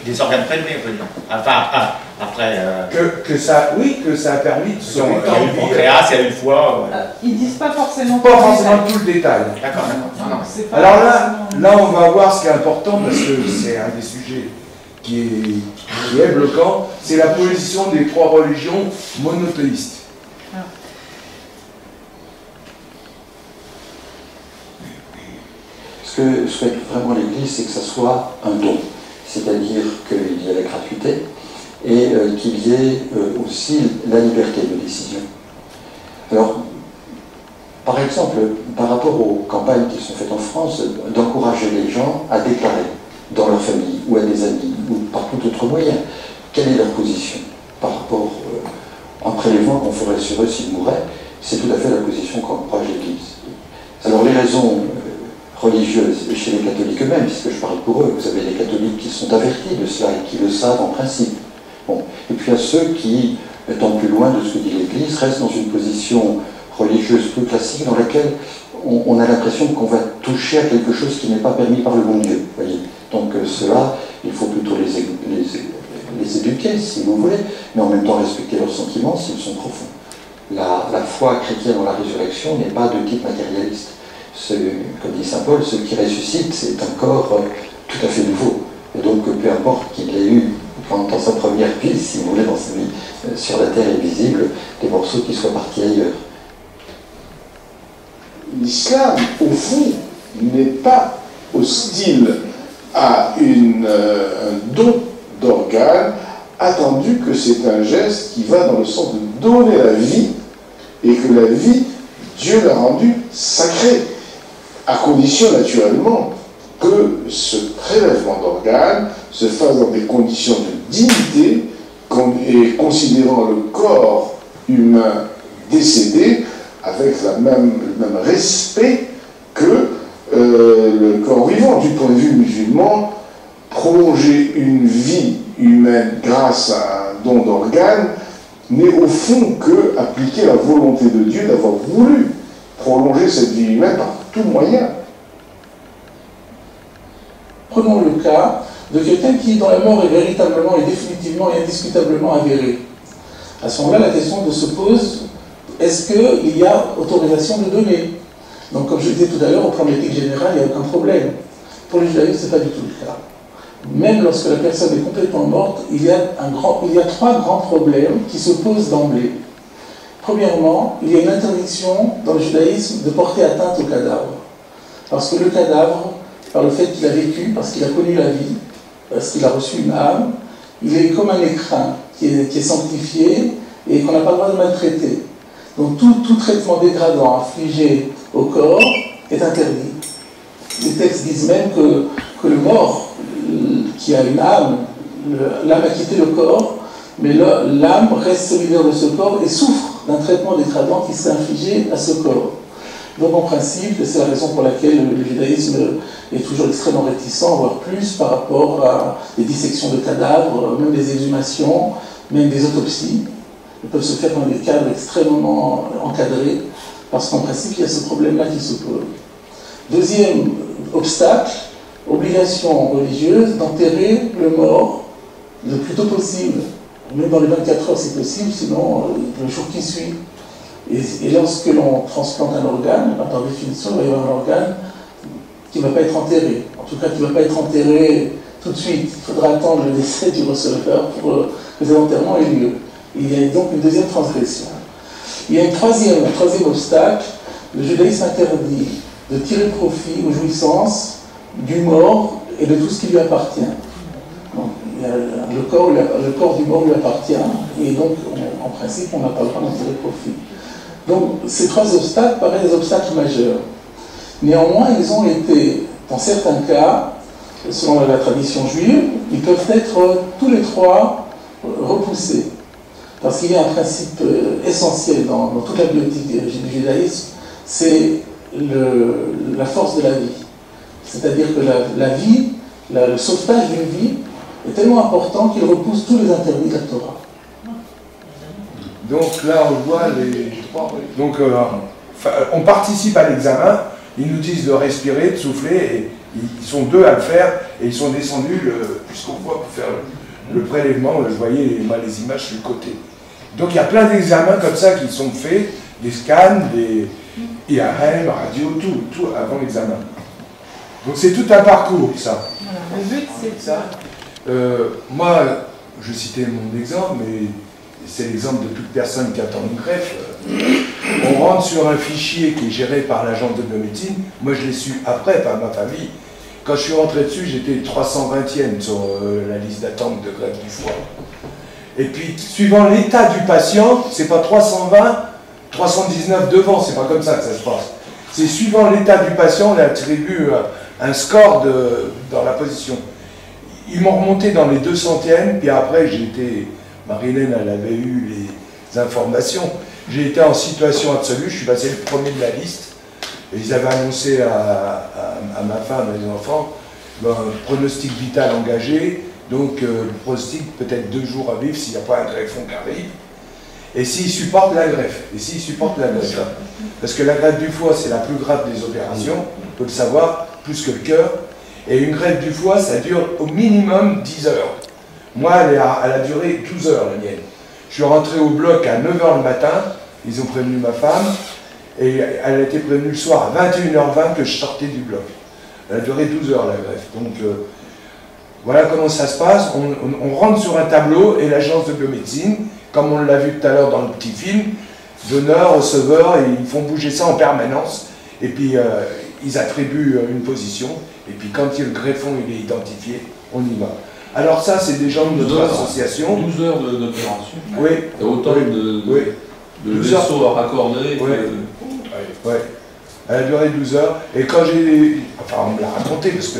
des organes prélevés, on peut dire. Enfin, après... Oui, que ça a permis de sauver il y a eu le pancréas, il y a eu le foie... Ils disent pas forcément tout le détail. D'accord. Alors là, on va voir ce qui est important, parce que c'est un des sujets qui est bloquant, c'est la position des trois religions monothéistes. Ce que souhaite vraiment l'Église, c'est que ça soit un don, c'est-à-dire qu'il y ait la gratuité et qu'il y ait aussi la liberté de décision. Alors, par exemple, par rapport aux campagnes qui sont faites en France, d'encourager les gens à déclarer dans leur famille ou à des amis ou par tout autre moyen quelle est leur position par rapport à un prélèvement qu'on ferait sur eux s'ils mouraient, c'est tout à fait la position qu'encourage l'Église. Alors les raisons religieuses chez les catholiques eux-mêmes, puisque je parle pour eux, vous avez des catholiques qui sont avertis de cela et qui le savent en principe. Bon. Et puis à ceux qui, étant plus loin de ce que dit l'Église, restent dans une position religieuse plus classique dans laquelle on a l'impression qu'on va toucher à quelque chose qui n'est pas permis par le bon Dieu. Voyez. Donc ceux-là, il faut plutôt les éduquer, si vous voulez, mais en même temps respecter leurs sentiments s'ils sont profonds. La foi chrétienne en la résurrection n'est pas de type matérialiste. Comme dit saint Paul, ce qui ressuscite, c'est un corps tout à fait nouveau. Et donc, peu importe qu'il ait eu, dans sa première vie, si vous voulez, dans sa vie sur la terre invisible, des morceaux qui soient partis ailleurs. L'islam, au fond, n'est pas hostile à un don d'organes, attendu que c'est un geste qui va dans le sens de donner la vie, et que la vie, Dieu l'a rendue sacrée, à condition naturellement que ce prélèvement d'organes se fasse dans des conditions de dignité, et considérant le corps humain décédé avec le même respect que le corps vivant. Du point de vue musulman, prolonger une vie humaine grâce à un don d'organes n'est au fond que appliquer la volonté de Dieu d'avoir voulu prolonger cette vie humaine par tout moyen. Prenons le cas de quelqu'un dont la mort est véritablement et définitivement et indiscutablement avérée. À ce moment-là, la question se pose, est-ce qu'il y a autorisation de donner? Donc, comme je disais tout à l'heure, au plan d'éthique générale, il n'y a aucun problème. Pour les judaïstes, ce n'est pas du tout le cas. Même lorsque la personne est complètement morte, il y a trois grands problèmes qui se posent d'emblée. Premièrement, il y a une interdiction dans le judaïsme de porter atteinte au cadavre. Parce que le cadavre, par le fait qu'il a vécu, parce qu'il a connu la vie, parce qu'il a reçu une âme, il est comme un écrin qui est sanctifié et qu'on n'a pas le droit de maltraiter. Donc tout traitement dégradant infligé au corps est interdit. Les textes disent même que le mort, qui a une âme, l'âme a quitté le corps, mais l'âme reste solidaire de ce corps et souffre d'un traitement dégradant qui serait infligé à ce corps. Donc en principe, c'est la raison pour laquelle le judaïsme est toujours extrêmement réticent, voire plus, par rapport à des dissections de cadavres, même des exhumations, même des autopsies. Elles peuvent se faire dans des cadres extrêmement encadrés, parce qu'en principe, il y a ce problème-là qui se pose. Deuxième obstacle, obligation religieuse d'enterrer le mort le plus tôt possible. Même dans les 24 heures, c'est possible, sinon le jour qui suit. Et lorsque l'on transplante un organe, par définition, il va y avoir un organe qui ne va pas être enterré. En tout cas, qui ne va pas être enterré tout de suite. Il faudra attendre le décès du receveur pour que cet enterrement ait lieu. Il y a donc une deuxième transgression. Il y a un troisième obstacle. Le judaïsme interdit de tirer profit aux jouissances du mort et de tout ce qui lui appartient. Donc, le corps du mort lui appartient, et donc, en principe, on n'a pas le droit d'en tirer profit. Donc, ces trois obstacles paraissent des obstacles majeurs. Néanmoins, ils ont été, dans certains cas, selon la tradition juive, ils peuvent être tous les trois repoussés. Parce qu'il y a un principe essentiel dans toute la biotique du judaïsme, c'est la force de la vie. C'est-à-dire que la vie, le sauvetage d'une vie, est tellement important qu'il repousse tous les interdits de la Torah. Donc là, on voit les... Donc, on participe à l'examen, ils nous disent de respirer, de souffler, Ils sont deux à le faire et ils sont descendus jusqu'au poids pour faire le prélèvement. Vous voyez moi, les images sur le côté. Donc il y a plein d'examens comme ça qui sont faits, des scans, des IRM, radio, tout avant l'examen. Donc c'est tout un parcours ça. Voilà, le but c'est ça. Moi, je citais mon exemple, mais c'est l'exemple de toute personne qui attend une greffe. On rentre sur un fichier qui est géré par l'agence de biomédecine. Moi, je l'ai su après par ma famille. Quand je suis rentré dessus, j'étais 320e sur la liste d'attente de greffe du foie. Et puis, suivant l'état du patient, c'est pas 320, 319 devant, c'est pas comme ça que ça se passe. C'est suivant l'état du patient, on attribue un score dans la position. Ils m'ont remonté dans les 200e, puis après, Marilène, elle avait eu les informations. J'ai été en situation absolue, je suis passé le premier de la liste. Et ils avaient annoncé à ma femme et mes enfants pronostic vital engagé, donc le pronostic peut-être 2 jours à vivre s'il n'y a pas un greffon qui arrive. Et s'ils supportent la greffe. Parce que la greffe du foie, c'est la plus grave des opérations, on peut le savoir, plus que le cœur. Et une greffe du foie, ça dure au minimum 10 heures. Moi, elle a duré 12 heures, la mienne. Je suis rentré au bloc à 9 h le matin, ils ont prévenu ma femme, et elle a été prévenue le soir à 21 h 20 que je sortais du bloc. Elle a duré 12 heures, la greffe. Donc, voilà comment ça se passe. On rentre sur un tableau, et l'agence de biomédecine, comme on l'a vu tout à l'heure dans le petit film, donneur, receveur, et ils font bouger ça en permanence. Et puis, ils attribuent une position, et puis quand le greffon il est identifié, on y va. Alors ça, c'est des gens de notre association. 12 heures d'opération. Oui. Il y a autant de vaisseaux à raccorder. Oui. Elle a duré 12 heures. Et quand on me l'a raconté, parce que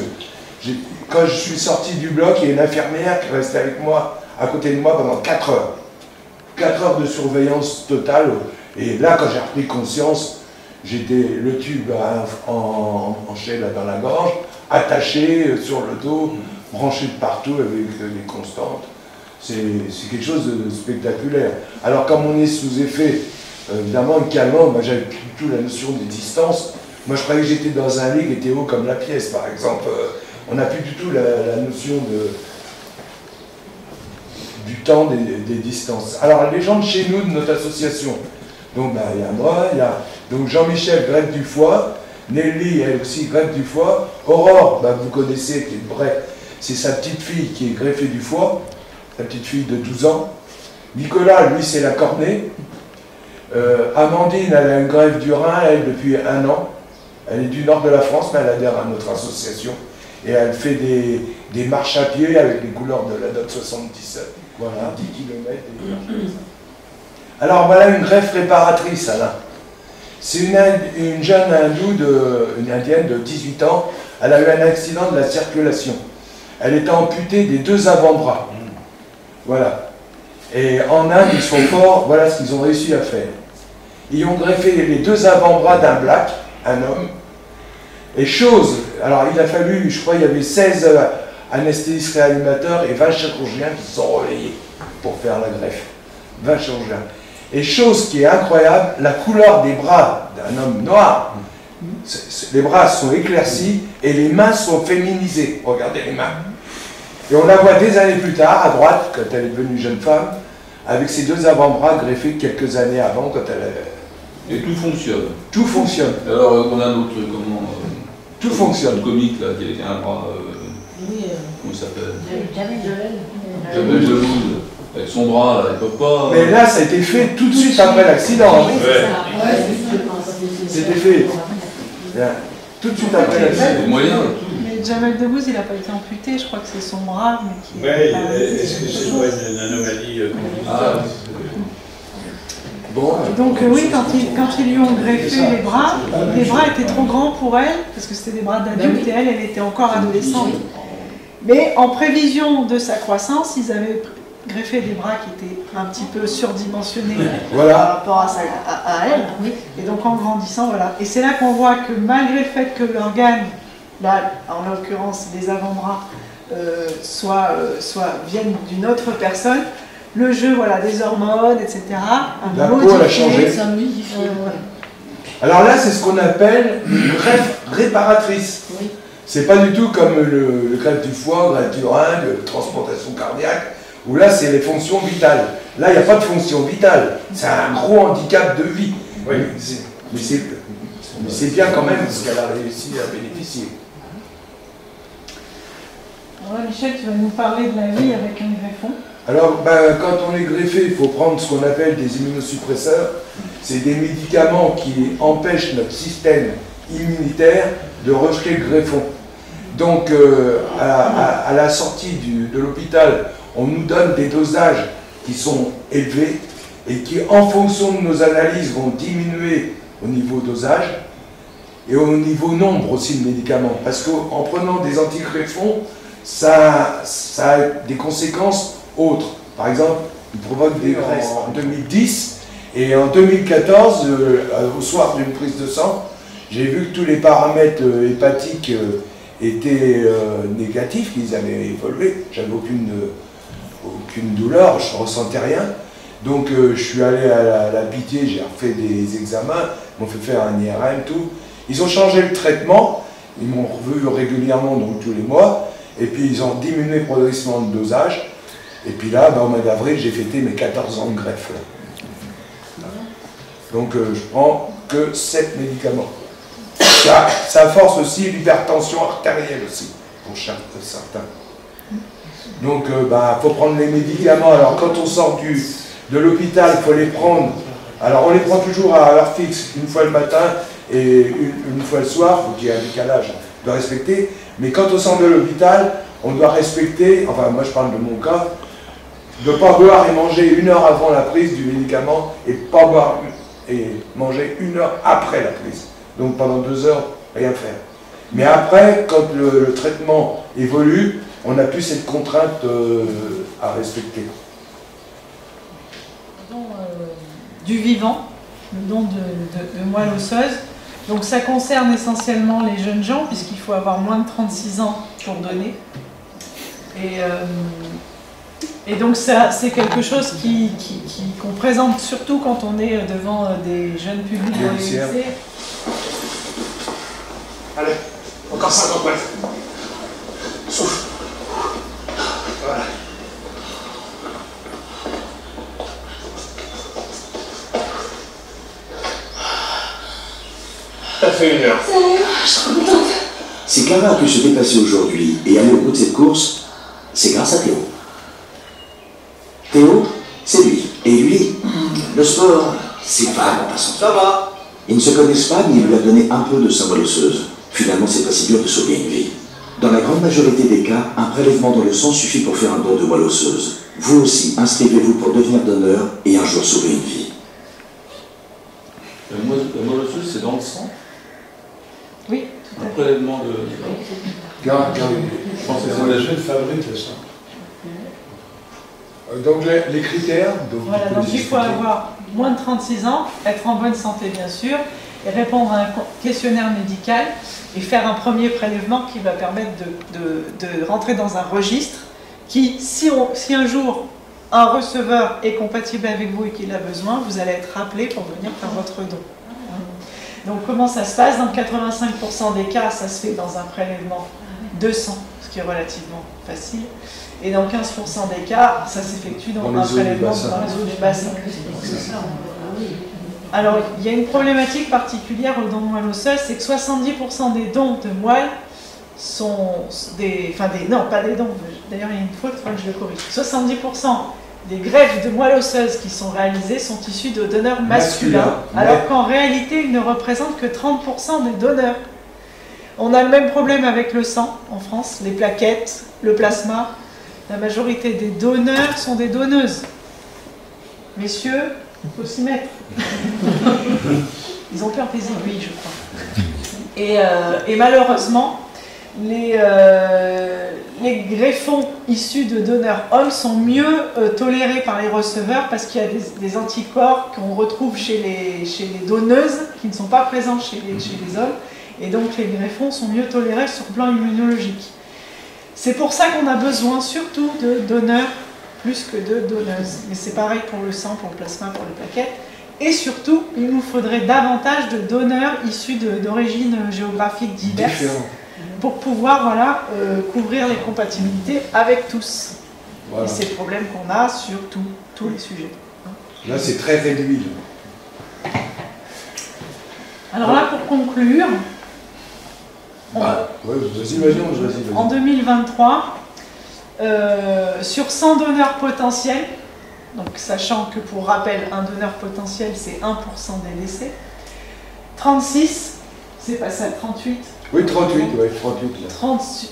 quand je suis sorti du bloc, il y a une infirmière qui restait avec moi, à côté de moi, pendant 4 heures. 4 heures de surveillance totale. Et là, quand j'ai repris conscience, j'étais le tube en chaîne dans la gorge, attaché sur le dos, branché de partout avec les constantes. C'est quelque chose de spectaculaire. Alors comme on est sous effet, évidemment, calmant, moi j'avais plus du tout la notion des distances. Moi je croyais que j'étais dans un lit qui était haut comme la pièce, par exemple. On n'a plus du tout la notion du temps des distances. Alors les gens de chez nous, de notre association, donc il y a moi, il y a donc Jean-Michel, greffe du foie, Nelly, elle aussi, greffe du foie, Aurore, vous connaissez, qui est vrai, c'est sa petite fille qui est greffée du foie, sa petite fille de 12 ans. Nicolas, lui, c'est la cornée. Amandine, elle a une greffe du rein, elle, depuis 1 an. Elle est du nord de la France, mais elle adhère à notre association. Et elle fait des marches à pied avec les couleurs de la DOT 77. Voilà, 10 km. Alors voilà une greffe réparatrice, Alain. C'est une jeune hindoue, une indienne de 18 ans. Elle a eu un accident de la circulation. Elle était amputée des 2 avant-bras. Voilà. Et en Inde, ils sont forts, voilà ce qu'ils ont réussi à faire. Ils ont greffé les 2 avant-bras d'un black, un homme. Et chose, alors il a fallu, je crois, il y avait 16 anesthésistes réanimateurs et 20 chirurgiens qui se sont relayés pour faire la greffe. 20 chirurgiens. Et chose qui est incroyable, la couleur des bras d'un homme noir, les bras sont éclaircis et les mains sont féminisées. Regardez les mains. Et on la voit des années plus tard, à droite, quand elle est devenue jeune femme, avec ses 2 avant-bras greffés quelques années avant, quand elle... Et tout fonctionne. Tout fonctionne. Alors, on a un autre, comment... tout fonctionne. Un comique, là, qui a un bras... comment il s'appelle Jamel Debbouze. Avec son bras, là, il peut pas... Mais là, ça a été fait tout de suite après l'accident. C'était fait. Tout de suite après l'accident. Les moyens, tout. Mais Jamel Debbouze, il n'a pas été amputé, je crois que c'est son bras, mais qui... Oui, est-ce que c'est une anomalie Bon, donc oui, quand ils lui ont greffé les bras étaient trop grands pour elle, parce que c'était des bras d'adulte et elle était encore adolescente. Mais en prévision de sa croissance, ils avaient greffé des bras qui étaient un petit peu surdimensionnés voilà. par rapport à elle. Et donc en grandissant, voilà. Et c'est là qu'on voit que malgré le fait que l'organe, là en l'occurrence les avant-bras, viennent d'une autre personne, le jeu, voilà, des hormones, etc. La peau, elle a changé. Alors là, c'est ce qu'on appelle une greffe réparatrice. C'est pas du tout comme le greffe du foie, greffe du rein, de transplantation cardiaque, où là c'est les fonctions vitales. Là, il n'y a pas de fonction vitale. C'est un gros handicap de vie. Oui. Mais c'est bien quand même ce qu'elle a réussi à bénéficier. Alors là, Michel, tu vas nous parler de la vie avec un greffon. Alors, quand on est greffé, il faut prendre ce qu'on appelle des immunosuppresseurs. C'est des médicaments qui empêchent notre système immunitaire de rejeter le greffon. Donc, à la sortie de l'hôpital, on nous donne des dosages qui sont élevés et qui, en fonction de nos analyses, vont diminuer au niveau dosage et au niveau nombre aussi de médicaments. Parce qu'en prenant des antigreffons, ça a des conséquences autres. Par exemple, il provoque des graisses en 2010 et en 2014, au soir d'une prise de sang, j'ai vu que tous les paramètres hépatiques étaient négatifs, qu'ils avaient évolué. J'avais aucune douleur, je ne ressentais rien. Donc je suis allé à la Pitié, j'ai refait des examens, ils m'ont fait faire un IRM, tout. Ils ont changé le traitement, ils m'ont revu régulièrement, donc tous les mois, et puis ils ont diminué progressivement le dosage. Et puis là, au mois d'avril, j'ai fêté mes 14 ans de greffe. Donc je prends que 7 médicaments. Ça force aussi l'hypertension artérielle aussi, pour certains. Donc faut prendre les médicaments. Alors quand on sort de l'hôpital, il faut les prendre. Alors on les prend toujours à l'heure fixe, une fois le matin et une fois le soir, il faut qu'il y ait un décalage, on doit respecter. Mais quand on sort de l'hôpital, on doit respecter, enfin moi je parle de mon cas, de ne pas boire et manger 1 heure avant la prise du médicament et pas boire et manger 1 heure après la prise. Donc pendant 2 heures, rien faire. Mais après, quand le traitement évolue, on n'a plus cette contrainte à respecter. Le don du vivant, le don de moelle osseuse. Donc ça concerne essentiellement les jeunes gens, puisqu'il faut avoir moins de 36 ans pour donner. Et donc ça, c'est quelque chose qu'on présente surtout quand on est devant des jeunes publics dans les lycées. Allez, encore 50 mètres. Souffle. Voilà. Ça fait 1 heure. Sérieux, je suis trop contente. Si Clara a pu se déplacer aujourd'hui et aller au bout de cette course, c'est grâce à Théo. Théo, c'est lui. Et lui, le sport, c'est vraiment pas son truc. Ça va. Ils ne se connaissent pas, mais il lui a donné un peu de sa moelle osseuse. Finalement, c'est pas si dur de sauver une vie. Dans la grande majorité des cas, un prélèvement dans le sang suffit pour faire un don de moelle osseuse. Vous aussi, inscrivez-vous pour devenir donneur et un jour sauver une vie. La moelle osseuse, c'est dans le sang? Oui, tout à Un fait. prélèvement de... Je pense que C'est la jeune fabrique ça. donc les critères. Voilà, donc il faut avoir moins de 36 ans, être en bonne santé bien sûr, et répondre à un questionnaire médical et faire un premier prélèvement qui va permettre de rentrer dans un registre qui, si un jour un receveur est compatible avec vous et qu'il a besoin, vous allez être rappelé pour venir faire votre don. Donc comment ça se passe? Dans 85% des cas, ça se fait dans un prélèvement de sang, ce qui est relativement facile. Et dans 15% des cas, ça s'effectue dans un prélèvement dans les eaux du bassin. Alors, il y a une problématique particulière au don de moelle osseuse, c'est que 70% des dons de moelle sont des... Enfin, non, pas des dons, d'ailleurs il y a une faute, il faut que je le corrige. 70% des greffes de moelle osseuse qui sont réalisées sont issues de donneurs masculins, alors qu'en réalité, ils ne représentent que 30% des donneurs. On a le même problème avec le sang en France, les plaquettes, le plasma. La majorité des donneurs sont des donneuses. Messieurs, il faut s'y mettre. Ils ont peur des aiguilles, je crois. Et malheureusement, les greffons issus de donneurs hommes sont mieux tolérés par les receveurs parce qu'il y a des anticorps qu'on retrouve chez les donneuses qui ne sont pas présents chez les hommes. Et donc les greffons sont mieux tolérés sur le plan immunologique. C'est pour ça qu'on a besoin surtout de donneurs plus que de donneuses. Mais c'est pareil pour le sang, pour le plasma, pour les plaquettes. Et surtout, il nous faudrait davantage de donneurs issus d'origines géographiques diverses. pour pouvoir voilà, couvrir les compatibilités avec tous. Voilà. Et ces problèmes qu'on a sur tous les sujets. Là, c'est très réduit. Alors là, pour conclure, Ouais, vas-y. en 2023, sur 100 donneurs potentiels, donc sachant que pour rappel, un donneur potentiel, c'est 1% des décès, 36, c'est passé à 38. Oui, 38, ouais, 38. Là.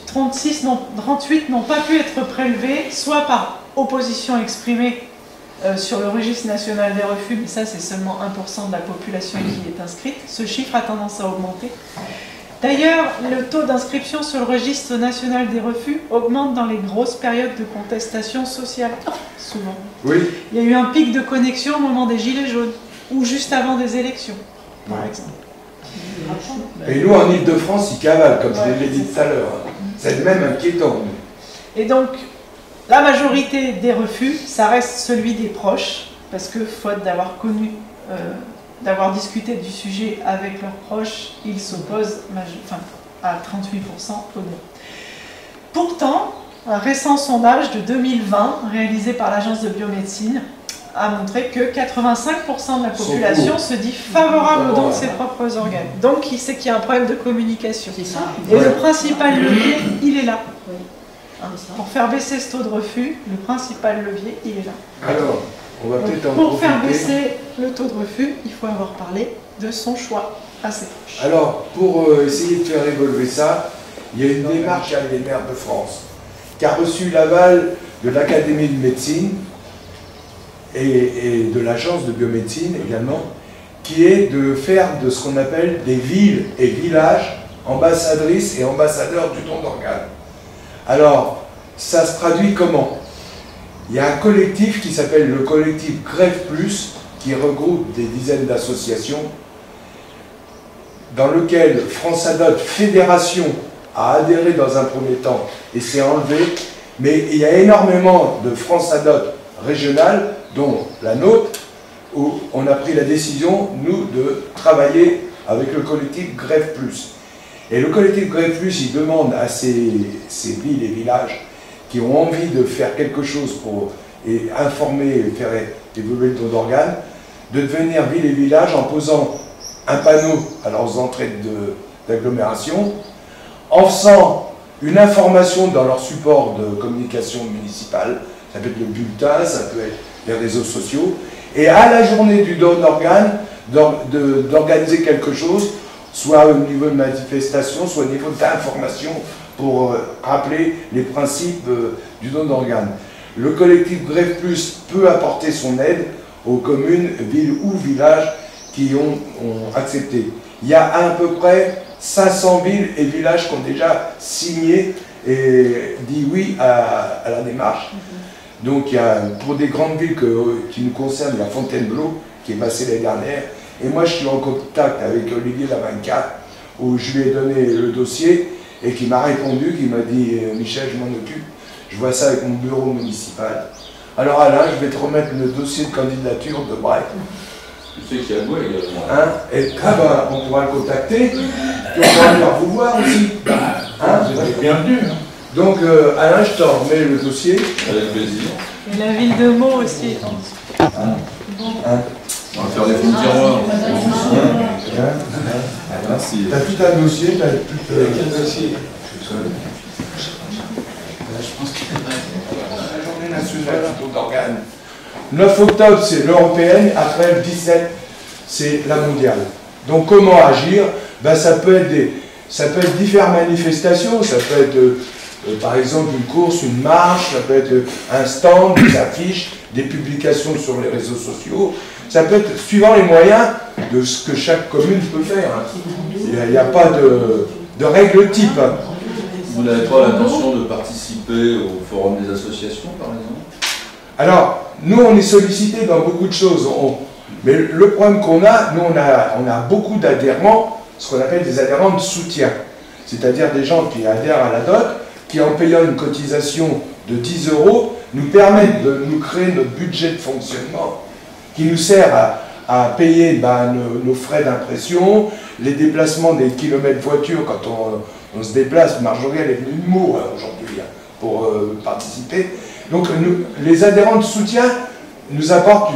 38 n'ont pas pu être prélevés, soit par opposition exprimée sur le registre national des refus, mais ça c'est seulement 1% de la population qui est inscrite. Ce chiffre a tendance à augmenter. D'ailleurs, le taux d'inscription sur le registre national des refus augmente dans les grosses périodes de contestation sociale, souvent. Oui. Il y a eu un pic de connexion au moment des Gilets jaunes, ou juste avant des élections, par exemple. Et nous, en Ile-de-France, ils cavalent, comme je l'ai dit tout à l'heure. C'est même inquiétant. Et donc, la majorité des refus, ça reste celui des proches, parce que faute d'avoir connu, d'avoir discuté du sujet avec leurs proches, ils s'opposent à 38% au non. Pourtant, un récent sondage de 2020, réalisé par l'Agence de biomédecine, a montré que 85% de la population se dit favorable au don de ses propres organes. Donc, il sait qu'il y a un problème de communication. Et le principal levier, il est là. Pour faire baisser ce taux de refus, le principal levier, il est là. Alors, on va peut-être en Pour profiter. faire baisser le taux de refus, il faut avoir parlé de son choix à ses proches. Alors, pour essayer de faire évoluer ça, il y a une démarche à les maires de France qui a reçu l'aval de l'Académie de médecine et de l'Agence de biomédecine également, qui est de faire de ce qu'on appelle des villes et villages ambassadrices et ambassadeurs du don d'organes. Alors, ça se traduit comment? Il y a un collectif qui s'appelle le collectif Greffe Plus, qui regroupe des dizaines d'associations, dans lequel France Adopte Fédération a adhéré dans un premier temps et s'est enlevé, mais il y a énormément de France Adopte régionales, dont la nôtre, où on a pris la décision, nous, de travailler avec le collectif Greffe Plus. Et le collectif Greffe Plus, il demande à ces villes et villages qui ont envie de faire quelque chose pour informer et faire évoluer le don d'organes, de devenir ville et village en posant un panneau à leurs entrées d'agglomération, en faisant une information dans leur support de communication municipale, ça peut être le bulletin, ça peut être les réseaux sociaux, et à la journée du don d'organes, d'organiser quelque chose, soit au niveau de manifestation, soit au niveau d'information, pour rappeler les principes du don d'organes. Le collectif Greffe Plus peut apporter son aide aux communes, villes ou villages qui ont accepté. Il y a à peu près 500 villes et villages qui ont déjà signé et dit oui à la démarche. Donc il y a, pour des grandes villes qui nous concernent, la Fontainebleau qui est passée l'année dernière, et moi je suis en contact avec Olivier Lavanca, où je lui ai donné le dossier, et qui m'a répondu, qui m'a dit « Michel, je m'en occupe, je vois ça avec mon bureau municipal. » Alors Alain, je vais te remettre le dossier de candidature de Brett. Tu sais qu'il y a de moi également. Hein, et on pourra le contacter, et on pourra venir vous voir aussi. Hein, vous êtes bienvenue. donc Alain, je te remets le dossier. Avec plaisir. Et la ville de Meaux aussi. Hein. On va faire des fonds de tiroir. Merci. T'as tout un dossier, t'as tout Quel dossier? la journée nationale du don d'organes. 9 octobre, c'est l'européenne, après le 17, c'est la mondiale. Donc comment agir? Ben, ça peut être différentes manifestations, ça peut être par exemple une course, une marche, ça peut être un stand, des affiches, des publications sur les réseaux sociaux, ça peut être suivant les moyens de ce que chaque commune peut faire. Il n'y a pas de règle type. Vous n'avez pas l'intention de participer au forum des associations, par exemple? Alors, nous, on est sollicités dans beaucoup de choses. Mais le problème qu'on a, nous, on a beaucoup d'adhérents, ce qu'on appelle des adhérents de soutien. C'est-à-dire des gens qui adhèrent à la DOT, qui, en payant une cotisation de 10 €, nous permettent de nous créer notre budget de fonctionnement, qui nous sert à payer nos frais d'impression, les déplacements des kilomètres voiture quand on se déplace. Marjorie, elle est venue de Meaux aujourd'hui pour participer. Donc les adhérents de soutien nous apportent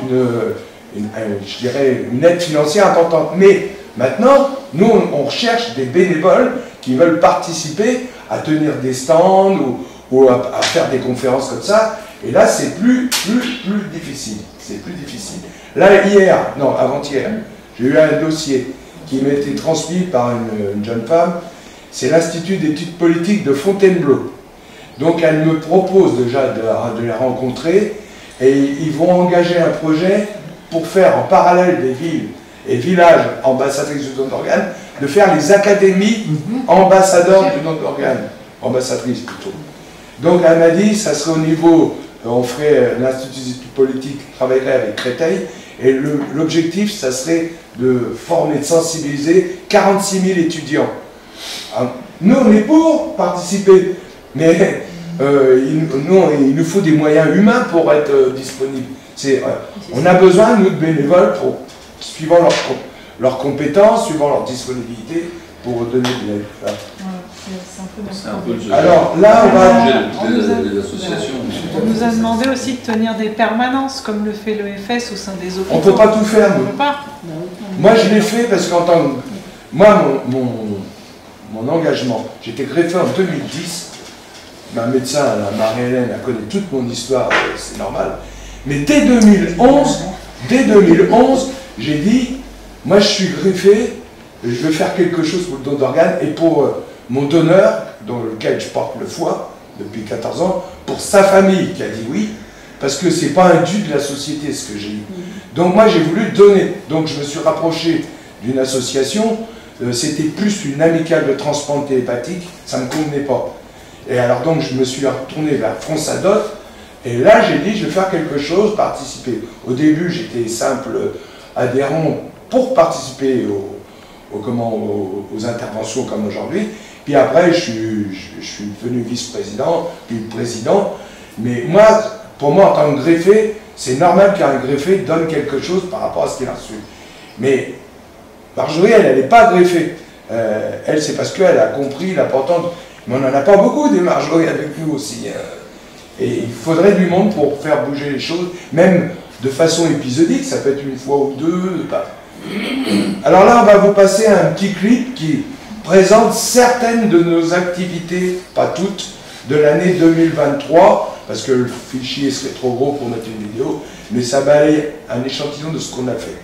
je dirais, une aide financière importante. Mais maintenant, nous, on recherche des bénévoles qui veulent participer à tenir des stands ou à faire des conférences comme ça. Et là, c'est plus difficile. C'est plus difficile. Là, avant-hier, j'ai eu un dossier qui m'a été transmis par une jeune femme. C'est l'Institut d'études politiques de Fontainebleau. Donc, elle me propose déjà de les rencontrer et ils vont engager un projet pour faire en parallèle des villes et villages ambassadrices du don d'organes, de faire les académies ambassadeurs du don d'organes, ambassadrices plutôt. Donc elle m'a dit, ça serait au niveau, on ferait l'Institut d'études politiques, travaillerait avec Créteil, et l'objectif, ça serait de former, de sensibiliser 46 000 étudiants. Alors, nous, on est pour participer, mais il nous faut des moyens humains pour être disponibles. On a besoin, nous, de bénévoles, suivant leurs compétences, suivant leur disponibilité, pour donner de l'aide. C'est un peu le jeu. Alors là, on nous a demandé aussi de tenir des permanences, comme le fait l'EFS au sein des hôpitaux. On ne peut pas tout faire, nous. On peut pas. Moi, je l'ai fait parce qu'en tant que... Moi, mon engagement, j'étais greffé en 2010. Ma médecin, Marie-Hélène, elle connaît toute mon histoire, c'est normal. Mais dès 2011, j'ai dit, moi je suis greffé, je veux faire quelque chose pour le don d'organes et pour mon donneur, dans lequel je porte le foie depuis 14 ans, pour sa famille qui a dit oui, parce que c'est pas un dû de la société ce que j'ai eu. Donc moi j'ai voulu donner, donc je me suis rapproché d'une association, c'était plus une amicale de transplanté hépatique, ça ne me convenait pas. Et alors donc je me suis retourné vers France Adot, et là j'ai dit je vais faire quelque chose, participer. Au début j'étais simple adhérent pour participer aux interventions comme aujourd'hui, puis après je suis devenu vice-président, puis président, mais moi, pour moi en tant que greffé, c'est normal qu'un greffé donne quelque chose par rapport à ce qu'il a reçu. Mais Marjorie, elle n'est pas greffée. Elle, c'est parce qu'elle a compris l'importance. Mais on n'en a pas beaucoup des Marjorie avec nous aussi. Et il faudrait du monde pour faire bouger les choses, même de façon épisodique, ça peut être une fois ou deux. Alors là, on va vous passer un petit clip qui présente certaines de nos activités, pas toutes, de l'année 2023, parce que le fichier serait trop gros pour mettre une vidéo, mais ça balaye un échantillon de ce qu'on a fait.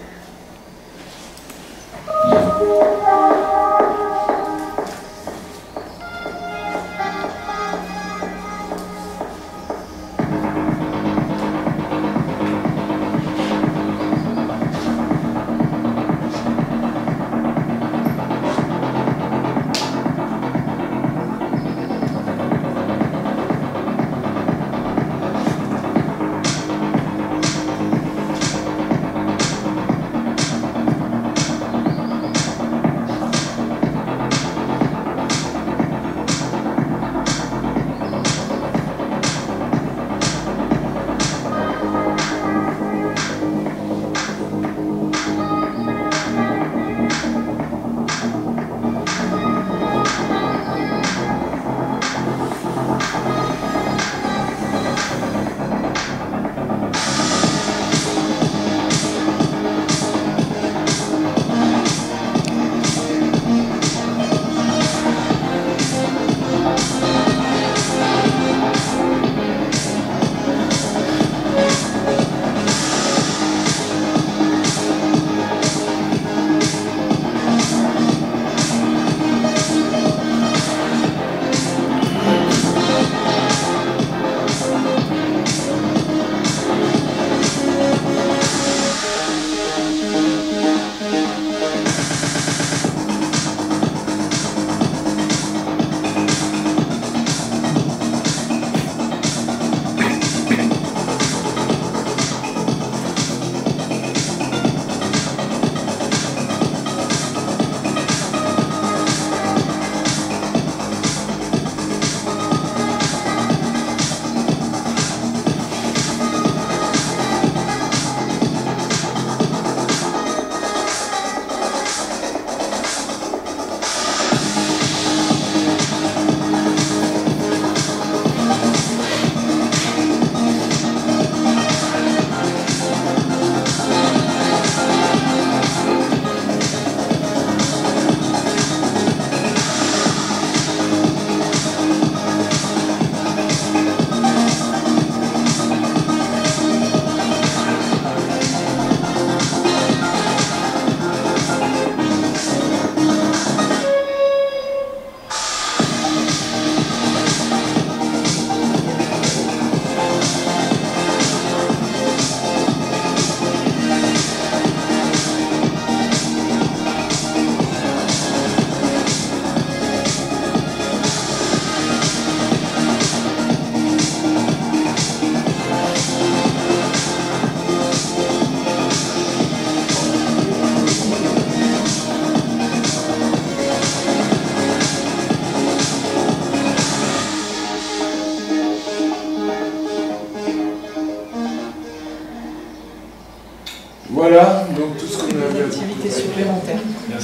Voilà, donc tout ce qu'on a Des vu. activités supplémentaires.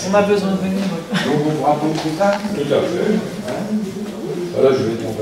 On a besoin de bénévoles. Donc on vous raconte tout ça. Tout à fait. Voilà, je vais être en